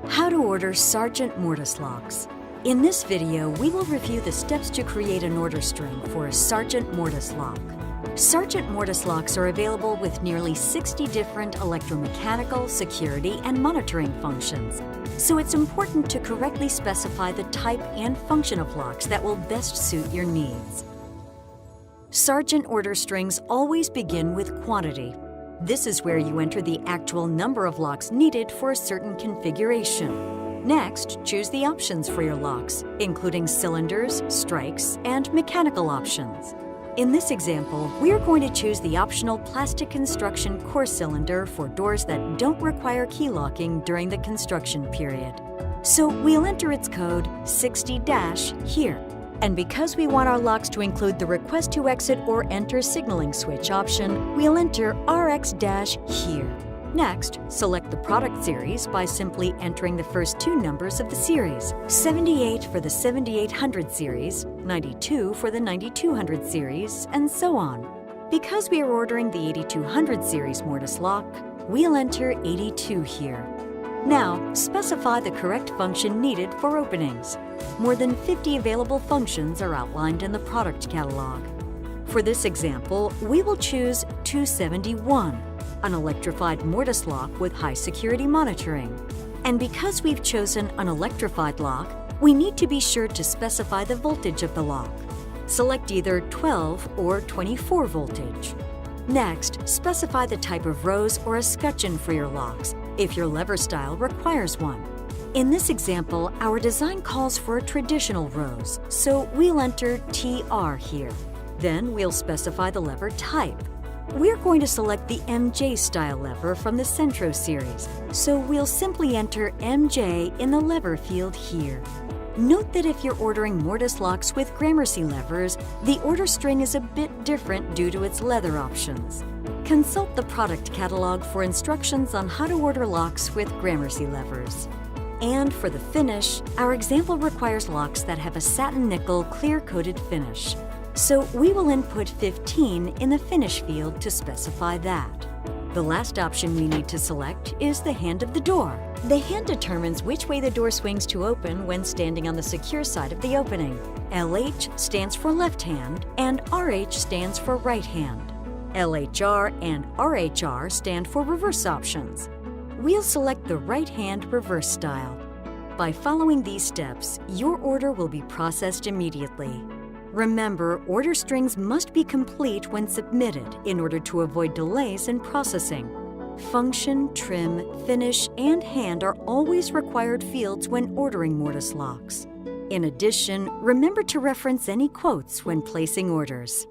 How to order Sargent Mortise locks. In this video, we will review the steps to create an order string for a Sargent Mortise lock. Sargent Mortise locks are available with nearly 60 different electromechanical, security, and monitoring functions. So it's important to correctly specify the type and function of locks that will best suit your needs. Sargent order strings always begin with quantity. This is where you enter the actual number of locks needed for a certain configuration. Next, choose the options for your locks, including cylinders, strikes, and mechanical options. In this example, we are going to choose the optional plastic construction core cylinder for doors that don't require key locking during the construction period. So we'll enter its code 60- here. And because we want our locks to include the request to exit or enter signaling switch option, we'll enter RX- here. Next, select the product series by simply entering the first two numbers of the series, 78 for the 7800 series, 92 for the 9200 series, and so on. Because we are ordering the 8200 series Mortise lock, we'll enter 82 here. Now, specify the correct function needed for openings. More than 50 available functions are outlined in the product catalog. For this example, we will choose 271, an electrified mortise lock with high security monitoring. And because we've chosen an electrified lock, we need to be sure to specify the voltage of the lock. Select either 12 or 24 voltage. Next, specify the type of rose or escutcheon for your locks, if your lever style requires one. In this example, our design calls for a traditional rose, so we'll enter TR here. Then we'll specify the lever type. We're going to select the MJ style lever from the Centro series, so we'll simply enter MJ in the lever field here. Note that if you're ordering Mortise locks with Gramercy levers, the order string is a bit different due to its leather options. Consult the product catalog for instructions on how to order locks with Gramercy levers. And for the finish, our example requires locks that have a satin nickel clear-coated finish. So we will input 15 in the finish field to specify that. The last option we need to select is the hand of the door. The hand determines which way the door swings to open when standing on the secure side of the opening. LH stands for left hand and RH stands for right hand. LHR and RHR stand for reverse options. We'll select the right hand reverse style. By following these steps, your order will be processed immediately. Remember, order strings must be complete when submitted in order to avoid delays in processing. Function, trim, finish, and hand are always required fields when ordering Mortise locks. In addition, remember to reference any quotes when placing orders.